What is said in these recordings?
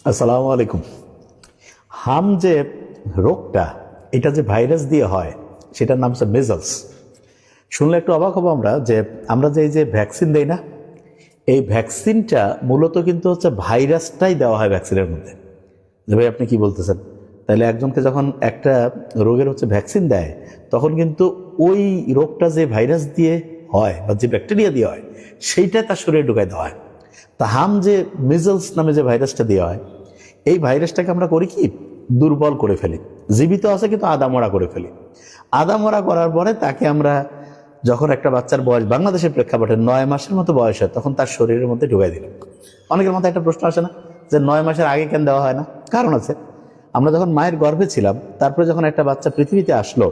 আসসালামু আলাইকুম। হাম যে রোগটা, এটা যে ভাইরাস দিয়ে হয়, সেটার নাম হচ্ছে মেজলস। শুনলে একটু অবাক হবো আমরা যে এই যে ভ্যাকসিন দেই না, এই ভ্যাকসিনটা মূলত কিন্তু হচ্ছে ভাইরাসটাই দেওয়া হয় ভ্যাকসিনের মধ্যে। যে ভাই আপনি কি বলতেছেন? তাহলে একজনকে যখন একটা রোগের হচ্ছে ভ্যাকসিন দেয়, তখন কিন্তু ওই রোগটা যে ভাইরাস দিয়ে হয় বা যে ব্যাকটেরিয়া দিয়ে হয়, সেইটা তার শরীরে ঢুকায় দেওয়া হয়। তা হাম যে মিজলস নামে যে ভাইরাসটা দেওয়া হয়, এই ভাইরাসটাকে আমরা করি কি, দুর্বল করে ফেলি। জীবিত আছে কিন্তু আদামরা করে ফেলি। আদামরা করার পরে তাকে আমরা যখন একটা বাচ্চার বয়স বাংলাদেশের প্রেক্ষাপটে 9 মাসের মতো বয়স হয়, তখন তার শরীরের মধ্যে ঢুকাই দিলাম। অনেকের মাথায় একটা প্রশ্ন আসে না যে 9 মাসের আগে কেন দেওয়া হয় না? কারণ আছে। আমরা যখন মায়ের গর্ভে ছিলাম, তারপরে যখন একটা বাচ্চা পৃথিবীতে আসলো,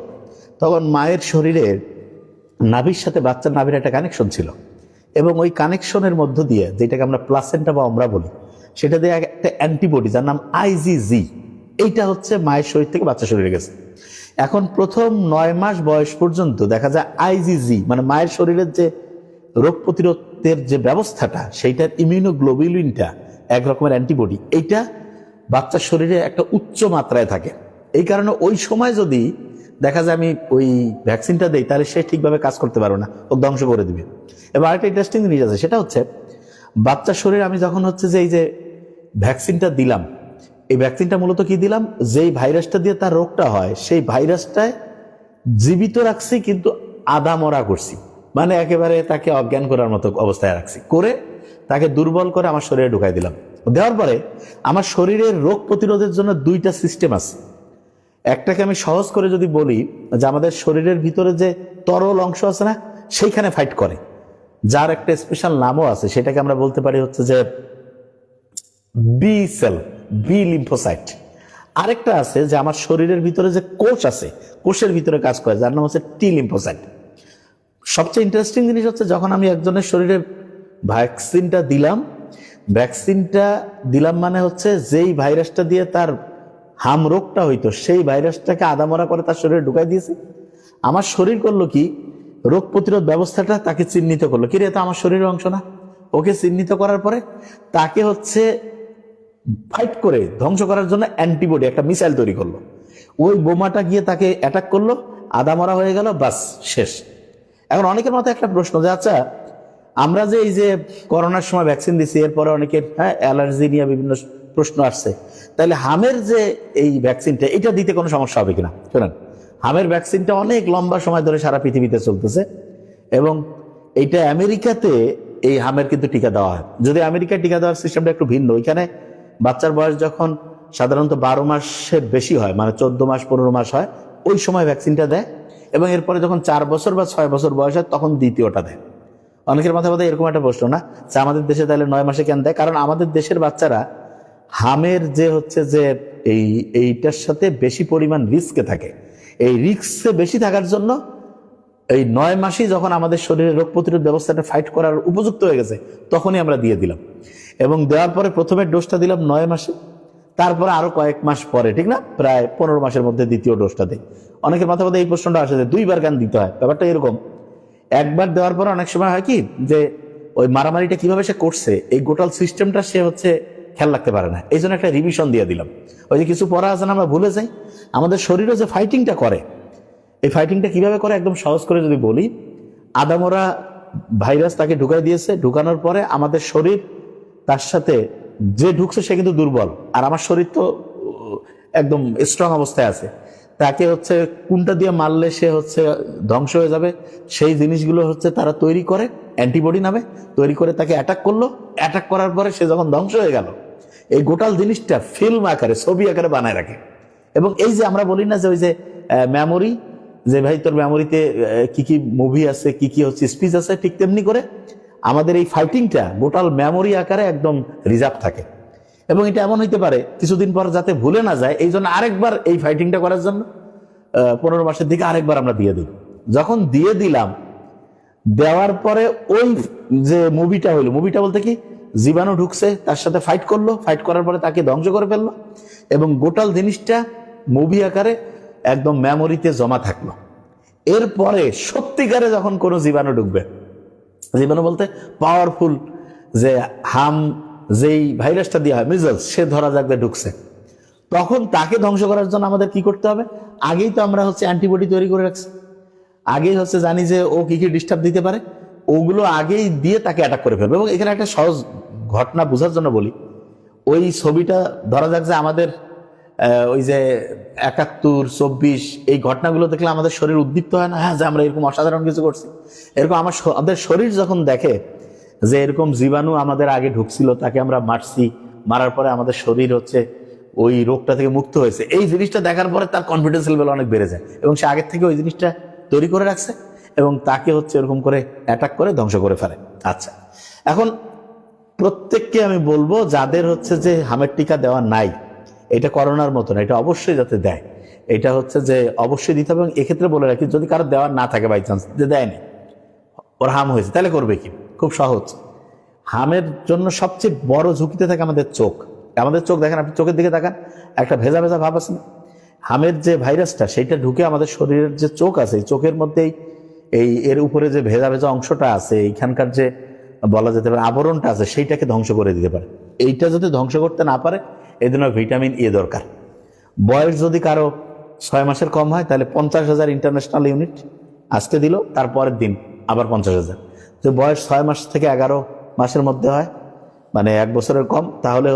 তখন মায়ের শরীরের নাভির সাথে বাচ্চার নাভির একটা কানেকশন ছিল, এবং ওই কানেকশনের মধ্য দিয়ে, যেটাকে আমরা প্লাসেন্টা বা আমরা বলি, সেটা দিয়ে একটা অ্যান্টিবডি যার নাম আইজিজি, এইটা হচ্ছে মায়ের শরীর থেকে বাচ্চা শরীরে গেছে। এখন প্রথম 9 মাস বয়স পর্যন্ত দেখা যায় আইজিজি মানে মায়ের শরীরের যে রোগ প্রতিরোধের যে ব্যবস্থাটা, সেইটার ইমিউনোগ্লোবিউলিনটা, এক রকমের অ্যান্টিবডি, এইটা বাচ্চার শরীরে একটা উচ্চ মাত্রায় থাকে। এই কারণে ওই সময় যদি দেখা যায় আমি ওই ভ্যাকসিনটা দেই, তাহলে সে ঠিকভাবে কাজ করতে পারবে না, ও ধ্বংস করে দিবে। এবার আরেকটা ইন্টারেস্টিং জিনিস আছে, সেটা হচ্ছে বাচ্চার শরীরে আমি যখন হচ্ছে যে এই যে ভ্যাকসিনটা দিলাম, এই ভ্যাকসিনটা মূলত কি দিলাম, যেই ভাইরাসটা দিয়ে তার রোগটা হয়, সেই ভাইরাসটায় জীবিত রাখছি, কিন্তু আধা মরা করছি, মানে একেবারে তাকে অজ্ঞান করার মতো অবস্থায় রাখছি, করে তাকে দুর্বল করে আমার শরীরে ঢুকাই দিলাম। দেওয়ার পরে আমার শরীরের রোগ প্রতিরোধের জন্য দুইটা সিস্টেম আছে। একটাকে আমি সহজ করে যদি বলি, যে আমাদের শরীরের ভিতরে যে তরল অংশ আছে না, সেইখানে ফাইট করে, যার একটা স্পেশাল নামও আছে, সেটাকে আমরা বলতে পারি হচ্ছে যে বি সেল, বি লিম্ফোসাইট। আরেকটা আছে যে আমার শরীরের ভিতরে যে কোষ আছে, কোষের ভিতরে কাজ করে, যার নাম হচ্ছে টি লিম্ফোসাইট। সবচেয়ে ইন্টারেস্টিং জিনিস হচ্ছে, যখন আমি একজনের শরীরে ভ্যাকসিনটা দিলাম মানে হচ্ছে যেই ভাইরাসটা দিয়ে তার হাম রোগটা হইতো, সেই ভাইরাসটাকে আদামরা করে তার শরীরে ঢুকাই দিয়েছি। আমার শরীর করলো কি, রোগ প্রতিরোধ ব্যবস্থাটা তাকে চিহ্নিত করলো, কি রে, এটা আমার শরীরের অংশ না? ওকে চিহ্নিত করার পরে তাকে হচ্ছে ফাইট করে ধ্বংস করার জন্য অ্যান্টিবডি, একটা মিসাইল তৈরি করলো। ওই বোমাটা গিয়ে তাকে অ্যাটাক করলো, আদামরা হয়ে গেল, বাস শেষ। এখন অনেকের মাথায় একটা প্রশ্ন, যে আচ্ছা আমরা যে এই যে করোনার সময় ভ্যাকসিন দিচ্ছি, এরপরে অনেকের অ্যালার্জি নিয়ে বিভিন্ন প্রশ্ন আসছে, তাহলে হামের যে এই ভ্যাকসিনটা, এটা দিতে কোনো সমস্যা হবে কিনা? শোনেন, হামের ভ্যাকসিনটা অনেক লম্বা সময় ধরে সারা পৃথিবীতে চলতেছে, এবং এইটা আমেরিকাতে এই হামের কিন্তু টিকা দেওয়া হয়। যদি আমেরিকায় টিকা দেওয়ার সিস্টেমটা একটু ভিন্ন, ওইখানে বাচ্চার বয়স যখন সাধারণত 12 মাসের বেশি হয়, মানে 14 মাস 15 মাস হয়, ওই সময় ভ্যাকসিনটা দেয়, এবং এরপরে যখন 4 বছর বা 6 বছর বয়স হয়, তখন দ্বিতীয়টা দেয়। অনেকের মাথায় মাথায় এরকম একটা প্রশ্ন না, যে আমাদের দেশে তাহলে 9 মাসে কেন দেয়? কারণ আমাদের দেশের বাচ্চারা হামের যে হচ্ছে যে এইটার সাথে বেশি পরিমাণ রিস্কে থাকে। এই রিস্কে বেশি থাকার জন্য এই 9 মাসেই যখন আমাদের শরীরে রোগ প্রতিরোধ ব্যবস্থাটা ফাইট করার উপযুক্ত হয়ে গেছে, তখনই আমরা দিয়ে দিলাম। এবং দেওয়ার পরে প্রথমে ডোজটা দিলাম 9 মাসে, তারপরে আরো কয়েক মাস পরে, ঠিক না, প্রায় 15 মাসের মধ্যে দ্বিতীয় ডোজটা দেয়। অনেকের মাথায় মাথায় এই প্রশ্নটা আসে যে 2বার কেন দিতে হয়? ব্যাপারটা এরকম, একবার দেওয়ার পরে অনেক সময় হয় কি, যে ওই মারামারিটা কিভাবে সে করছে, এই গোটাল সিস্টেমটা সে হচ্ছে খেয়াল রাখতে পারে না, এই জন্য একটা রিভিশন দিয়ে দিলাম। ওই যে কিছু পড়া আছে না, আমরা ভুলে যাই। আমাদের শরীরে যে ফাইটিংটা করে, এই ফাইটিংটা কিভাবে করে, একদম সহজ করে যদি বলি, আদামরা ভাইরাস তাকে ঢুকাই দিয়েছে, ঢুকানোর পরে আমাদের শরীর তার সাথে, যে ঢুকছে সে কিন্তু দুর্বল, আর আমার শরীর তো একদম স্ট্রং অবস্থায় আছে, তাকে হচ্ছে কোনটা দিয়ে মারলে সে হচ্ছে ধ্বংস হয়ে যাবে, সেই জিনিসগুলো হচ্ছে তারা তৈরি করে, অ্যান্টিবডি নামে তৈরি করে তাকে অ্যাটাক করলো। অ্যাটাক করার পরে সে যখন ধ্বংস হয়ে গেল, এই গোটাল জিনিসটা ফিল্ম আকারে, ছবি আকারে বানায় রাখে। এবং এই যে আমরা বলি না যে ওই যে মেমোরি, যে ভাই তোর মেমোরিতে কি কি মুভি আছে, কি কি হচ্ছে স্পিচ আছে, ঠিক তেমনি করে আমাদের এই ফাইটিংটা গোটাল মেমোরি আকারে একদম রিজার্ভ থাকে। এবং এটা এমন হইতে পারে কিছুদিন পর যাতে ভুলে না যায়, এই জন্য আরেকবার এই ফাইটিংটা করার জন্য 15 মাসের দিকে আরেকবার আমরা দিয়ে দিই। যখন দিয়ে দিলাম, দেওয়ার পরে ওই যে মুভিটা হইলো, মুভিটা বলতে কি, জীবাণু ঢুকছে, তার সাথে ফাইট করলো, ফাইট করার পরে তাকে ধ্বংস করে ফেললো, এবং গোটাল জিনিসটা মুভি আকারে একদম মেমোরিতে জমা থাকলো। এরপরে সত্যিকারে যখন কোনো জীবাণু ঢুকবে, জীবাণু বলতে পাওয়ারফুল যে হাম যেই ভাইরাসটা দেওয়া হয় মিজলস, সে ধরা যাক যে ঢুকছে, তখন তাকে ধ্বংস করার জন্য আমাদের কি করতে হবে? আগেই তো আমরা অ্যান্টিবডি তৈরি করে রাখছি, আগেই জানি যে ও কি কি ডিস্টার্ব দিতে পারে, ওগুলো আগেই দিয়ে তাকে অ্যাটাক করে ফেলবে। এবং এখানে একটা সহজ ঘটনা বোঝার জন্য বলি, ওই ছবিটা ধরা যাক যে আমাদের ওই যে ৭১, ২৪ এই ঘটনাগুলো দেখলে আমাদের শরীর উদ্দীপ্ত হয় না? হ্যাঁ, যে আমরা এরকম অসাধারণ কিছু করছি। এরকম আমাদের শরীর যখন দেখে যে এরকম জীবাণু আমাদের আগে ঢুকছিল, তাকে আমরা মারছি, মারার পরে আমাদের শরীর ওই রোগটা থেকে মুক্ত হয়েছে, এই জিনিসটা দেখার পরে তার কনফিডেন্স লেভেল অনেক বেড়ে যায়, এবং সে আগের থেকে ওই জিনিসটা তৈরি করে রাখছে এবং তাকে এরকম করে অ্যাটাক করে ধ্বংস করে ফেলে। আচ্ছা, এখন প্রত্যেককে আমি বলবো যাদের যে হামের টিকা দেওয়া নাই, এটা করোনার মতো না, এটা অবশ্যই যাতে দেয়, এটা যে অবশ্যই দিতে হবে। এবং এক্ষেত্রে বলে রাখি, যদি কারো দেওয়ার না থাকে বাই চান্স যে দেয়নি, ওর হাম হয়েছে, তাহলে করবে কি? খুব সহজ। হামের জন্য সবচেয়ে বড় ঝুঁকিতে থাকে আমাদের চোখ। আমাদের চোখ দেখেন, আপনি চোখের দিকে তাকান, একটা ভেজা ভেজা ভাব আছে না? হামের যে ভাইরাসটা, সেইটা ঢুকে আমাদের শরীরের যে চোখ আছে, এই চোখের মধ্যেই এর উপরে যে ভেজা ভেজা অংশটা আছে, এইখানকার যে বলা যেতে পারে আবরণটা আছে, সেইটাকে ধ্বংস করে দিতে পারে। এইটা যদি ধ্বংস করতে না পারে, এই জন্য ভিটামিন এ দরকার। বয়স যদি কারো 6 মাসের কম হয়, তাহলে 50,000 ইন্টারন্যাশনাল ইউনিট আজকে দিল, তারপরের দিন আবার 50,000। তো বয়স 6 মাস থেকে 11 মাসের মধ্যে হয়, মানে 1 বছরের কম, তাহলে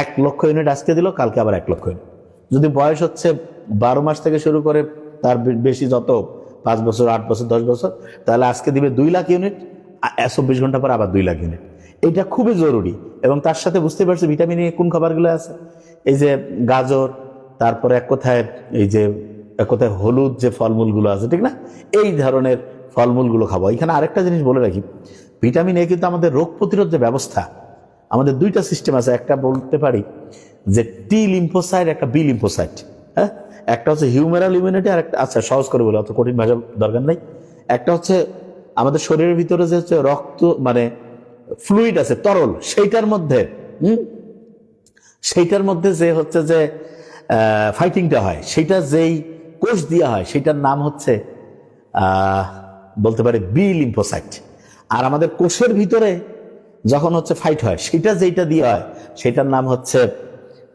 1 লক্ষ ইউনিট আজকে দিল, কালকে আবার 1 লক্ষ ইউনিট। যদি বয়স 12 মাস থেকে শুরু করে তার বেশি, যত 5 বছর, 8 বছর, 10 বছর, তাহলে আজকে দিবে 2 লাখ ইউনিট, 24 ঘন্টা পর আবার 2 লাখ ইউনিট। এটা খুবই জরুরি। এবং তার সাথে বুঝতে পারছি ভিটামিন এ কোন খাবারগুলো আছে, এই যে গাজর, তারপরে এক কথায় হলুদ যে ফলমূলগুলো আছে, ঠিক না, এই ধরনের ফলমূলগুলো খাবো। এখানে আরেকটা জিনিস বলে রাখি, ভিটামিন এ কিন্তু আমাদের রোগ প্রতিরোধ যে ব্যবস্থা, আমাদের 2টা সিস্টেম আছে, একটা বলতে পারি যে টি লিম্ফোসাইট, একটা বি লিম্ফোসাইট। হ্যাঁ, একটা হিউমেরাল ইমিউনিটি, আর একটা, আচ্ছা সহজ করে বলে, অত কঠিন ভাষা দরকার নেই। একটা আমাদের শরীরের ভিতরে যে রক্ত, মানে ফ্লুইড আছে, তরল, সেইটার মধ্যে যে ফাইটিংটা হয়, সেটা যেই কোষ দিয়া হয়, সেটার নাম বলতে পারে বি লিম্ফোসাইট। আর আমাদের কোষের ভিতরে যখন ফাইট হয়, সেটা যেটা দিয়ে হয়, সেটার নাম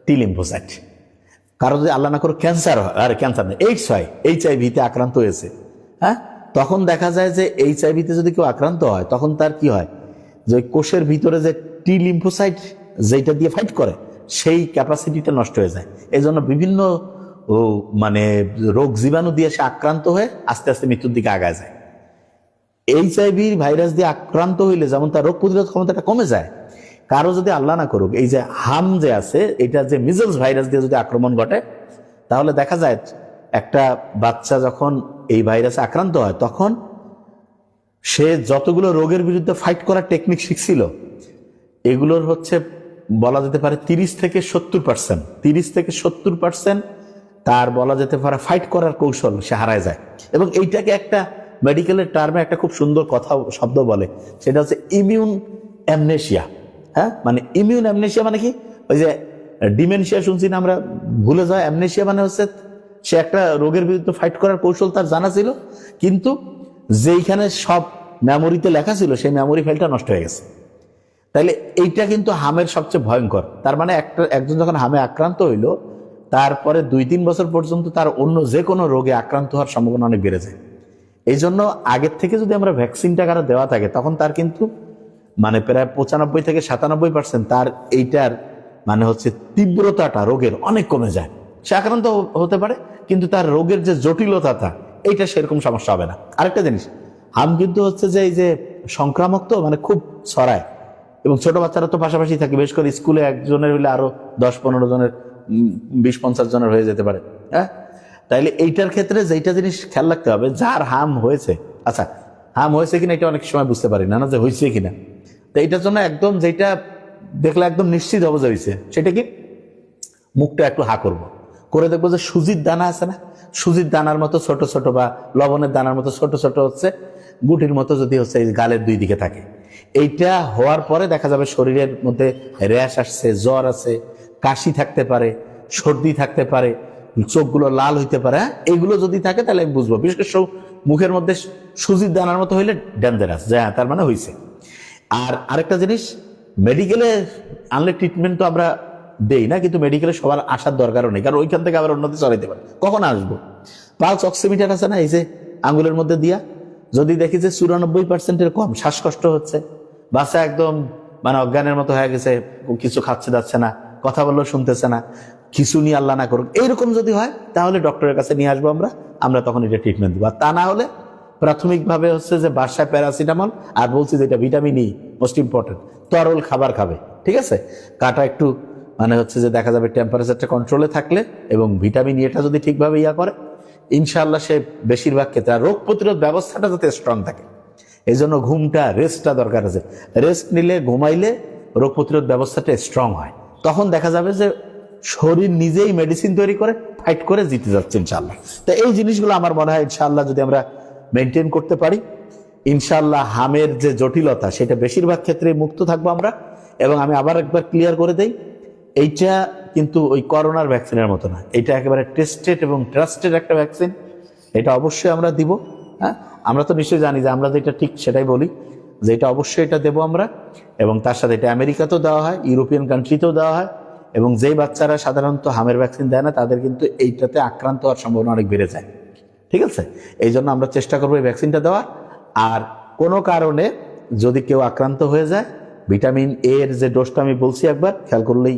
টি লিম্ফোসাইট। কারো যদি আল্লাহ না করে ক্যান্সার হয়, আর ক্যান্সার নেই, এইডস হয়, HIV-তে আক্রান্ত হয়েছে, হ্যাঁ, তখন দেখা যায় যে HIV-তে যদি কেউ আক্রান্ত হয়, তখন তার কি হয়, যে কোষের ভিতরে যে টি লিম্ফোসাইট যেটা দিয়ে ফাইট করে, সেই ক্যাপাসিটিটা নষ্ট হয়ে যায়। এই জন্য বিভিন্ন মানে রোগ জীবাণু দিয়ে সে আক্রান্ত হয়ে আস্তে আস্তে মৃত্যুর দিকে আগায় যায়। HIV ভাইরাস দিয়ে আক্রান্ত হইলে যেমন তার রোগ প্রতিরোধ ক্ষমতাটা কমে যায়, কারো যদি আল্লাহ না করুক এই যে হাম যে আছে, এটা যে মিজলস ভাইরাস দিয়ে যদি আক্রমণ ঘটে, তাহলে দেখা যায় একটা বাচ্চা যখন এই ভাইরাসে আক্রান্ত হয়, তখন সে যতগুলো রোগের বিরুদ্ধে ফাইট করার টেকনিক শিখছিল, এগুলোর বলা যেতে পারে 30 থেকে 70% তার বলা যেতে পারে ফাইট করার কৌশল সে হারায় যায়। এবং এইটাকে একটা মেডিকেলের টার্মে একটা খুব সুন্দর শব্দ বলে, সেটা ইমিউন অ্যামনেশিয়া। হ্যাঁ, মানে ইমিউন অ্যামনেশিয়া মানে কি, ওই যে ডিমেনশিয়া শুনছি না আমরা, ভুলে যাওয়া। অ্যামনেশিয়া মানে সে একটা রোগের বিরুদ্ধে ফাইট করার কৌশল তার জানা ছিল, কিন্তু যেইখানে সব মেমোরিতে লেখা ছিল, সেই মেমোরি ফাইলটা নষ্ট হয়ে গেছে। তাইলে এইটা কিন্তু হামের সবচেয়ে ভয়ঙ্কর। তার মানে একজন যখন হামে আক্রান্ত হইল, তারপরে 2-3 বছর পর্যন্ত তার অন্য যে কোনো রোগে আক্রান্ত হওয়ার সম্ভাবনা অনেক বেড়ে যায়। এই জন্য আগের থেকে যদি আমরা ভ্যাকসিনটা কারো দেওয়া থাকে, তখন তার কিন্তু মানে প্রায় 95 থেকে 97% তার এইটার মানে তীব্রতাটা রোগের অনেক কমে যায়। সে আক্রান্ত হতে পারে, কিন্তু তার রোগের যে জটিলতাটা, এইটা সেরকম সমস্যা হবে না। আরেকটা জিনিস, হাম কিন্তু যে এই যে সংক্রামক, তো মানে খুব ছড়ায়, এবং ছোট বাচ্চারা তো পাশাপাশি থাকে, বিশেষ করে স্কুলে একজনের হইলে আরো 10-15 জনের, 20-50 জনের হয়ে যেতে পারে। হ্যাঁ, তাইলে এইটার ক্ষেত্রে যেটা জিনিস খেয়াল রাখতে হবে, যার হাম হয়েছে, আচ্ছা হাম হয়েছে কিনা এটা অনেক সময় বুঝতে পারি না, যে হয়েছে কিনা। তো এইটার জন্য একদম যেটা দেখলে একদম নিশ্চিত হবে যে হয়েছে, সেটা কি, মুখটা একটু হা করবো, করে দেখবো যে সুজির দানা আছে না, সুজির দানার মতো ছোট ছোট, বা লবণের দানার মতো ছোট ছোট গুটির মতো যদি এই গালের 2 দিকে থাকে, এইটা হওয়ার পরে দেখা যাবে শরীরের মধ্যে র্যাশ আসছে, জ্বর আছে, কাশি থাকতে পারে, সর্দি থাকতে পারে, চোখগুলো লাল হইতে পারে। হ্যাঁ, এইগুলো যদি থাকে তাহলে আমি বুঝবো। বিশেষ করে মুখের মধ্যে সুজির দানার মতো হইলে ডেঞ্জারাস, তার মানে হয়েছে। আর আরেকটা জিনিস, মেডিকেলে আনলে ট্রিটমেন্ট তো আমরা দেই না, কিন্তু মেডিকেলে সবার আসার দরকারও নেই, কারণ ওইখান থেকে আবার অন্যদের চড়াইতে পারে। কখন আসবো? পালস অক্সিমিটার আছে না, এই যে আঙ্গুলের মধ্যে দিয়া, যদি দেখি যে 94%-এর কম, শ্বাসকষ্ট হচ্ছে, বাচ্চা একদম মানে অজ্ঞানের মতো হয়ে গেছে, কিছু খাচ্ছে যাচ্ছে না, কথা বললেও শুনতেছে না, কিছু নিয়ে আল্লাহ না করুক, এইরকম যদি হয় তাহলে ডক্টরের কাছে নিয়ে আসবো আমরা তখন এটা ট্রিটমেন্ট দিব। আর তা না হলে প্রাথমিকভাবে হচ্ছে যে বাসায় প্যারাসিটামল, আর বলছি যে এটা ভিটামিন ই মোস্ট ইম্পর্টেন্ট, তরল খাবার খাবে, ঠিক আছে? কাটা একটু মানে হচ্ছে যে দেখা যাবে টেম্পারেচারটা কন্ট্রোলে থাকলে এবং ভিটামিন এটা যদি ঠিকভাবে করে, ইনশাআল্লাহ সে বেশিরভাগ ক্ষেত্রে, আর রোগ প্রতিরোধ ব্যবস্থাটা যাতে স্ট্রং থাকে, এই জন্য ঘুমটা, রেস্টটা দরকার আছে। রেস্ট নিলে, ঘুমাইলে রোগ প্রতিরোধ ব্যবস্থাটা স্ট্রং হয়, তখন দেখা যাবে যে শরীর নিজেই মেডিসিন তৈরি করে ফাইট করে জিতে যাচ্ছে ইনশাআল্লাহ। তো এই জিনিসগুলো আমার মনে হয় ইনশাআল্লাহ যদি আমরা মেনটেন করতে পারি, ইনশাআল্লাহ হামের যে জটিলতা সেটা বেশিরভাগ ক্ষেত্রে মুক্ত থাকবো আমরা। এবং আমি আবার একবার ক্লিয়ার করে দেই, এইটা কিন্তু ওই করোনার ভ্যাকসিনের মতো না, এটা একেবারে টেস্টেড এবং ট্রাস্টেড একটা ভ্যাকসিন, এটা অবশ্যই আমরা দিব। হ্যাঁ, আমরা তো নিশ্চয়ই জানি যে আমরা যেটা ঠিক সেটাই বলি, যে এটা অবশ্যই এটা দেবো আমরা। এবং তার সাথে এটা আমেরিকাতেও দেওয়া হয়, ইউরোপিয়ান কান্ট্রিতেও দেওয়া হয়, এবং যেই বাচ্চারা সাধারণত হামের ভ্যাকসিন দেয় না তাদের কিন্তু এইটাতে আক্রান্ত হওয়ার সম্ভাবনা অনেক বেড়ে যায়, ঠিক আছে? এই জন্য আমরা চেষ্টা করবো এই ভ্যাকসিনটা দেওয়ার। আর কোনো কারণে যদি কেউ আক্রান্ত হয়ে যায়, ভিটামিন এ এর যে ডোজটা আমি বলছি একবার খেয়াল করলেই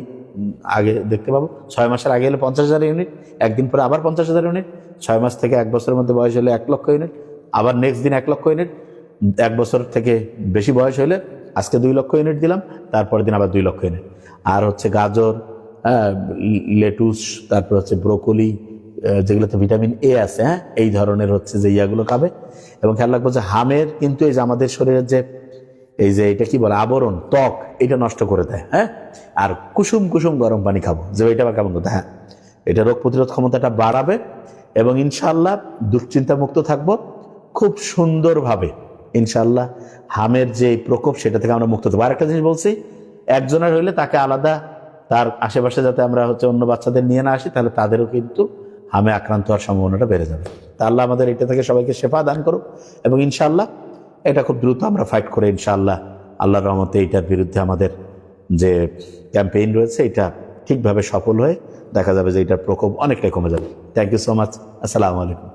আগে দেখতে পাবো, 6 মাসের আগে হলে 50,000 ইউনিট, একদিন পরে আবার 50,000 ইউনিট, 6 মাস থেকে 1 বছরের মধ্যে বয়স হলে 1 লক্ষ ইউনিট, আবার নেক্সট দিন 1 লক্ষ ইউনিট, 1 বছর থেকে বেশি বয়স হলে আজকে 2 লক্ষ ইউনিট দিলাম, তারপরের দিন আবার 2 লক্ষ ইউনিট। আর হচ্ছে গাজর, লেটুস, তারপর হচ্ছে ব্রোকলি, যেগুলোতে ভিটামিন এ আছে, হ্যাঁ, এই ধরনের হচ্ছে যে ইয়াগুলো খাবে। এবং খেয়াল রাখবো যে হামের কিন্তু এই যে আমাদের শরীরের যে এই যে এটা কি বলে আবরণ, ত্বক, এটা নষ্ট করে দেয়। হ্যাঁ, আর কুসুম কুসুম গরম পানি খাবো, যে এটা আবার কেমন কথা, হ্যাঁ, এটা রোগ প্রতিরোধ ক্ষমতাটা বাড়াবে এবং ইনশাআল্লাহ দুশ্চিন্তা মুক্ত থাকবো খুব সুন্দরভাবে। ইনশাআল্লাহ হামের যে প্রকোপ সেটা থেকে আমরা মুক্ত থাকবো। আরেকটা জিনিস বলছি, একজনের হইলে তাকে আলাদা, তার আশেপাশে যাতে আমরা হচ্ছে অন্য বাচ্চাদের নিয়ে না আসি, তাহলে তাদেরও কিন্তু হামে আক্রান্ত হওয়ার সম্ভাবনাটা বেড়ে যাবে। তা আল্লাহ আমাদের এটা থেকে সবাইকে শেফা দান করুক এবং ইনশাআল্লাহ এটা খুব দ্রুত আমরা ফাইট করে ইনশাআল্লাহ আল্লাহর রহমতে এটার বিরুদ্ধে আমাদের যে ক্যাম্পেইন রয়েছে এটা ঠিকভাবে সফল হয়ে দেখা যাবে যে এটার প্রকোপ অনেকটাই কমে যাবে। Thank you so much. আসসালামু আলাইকুম।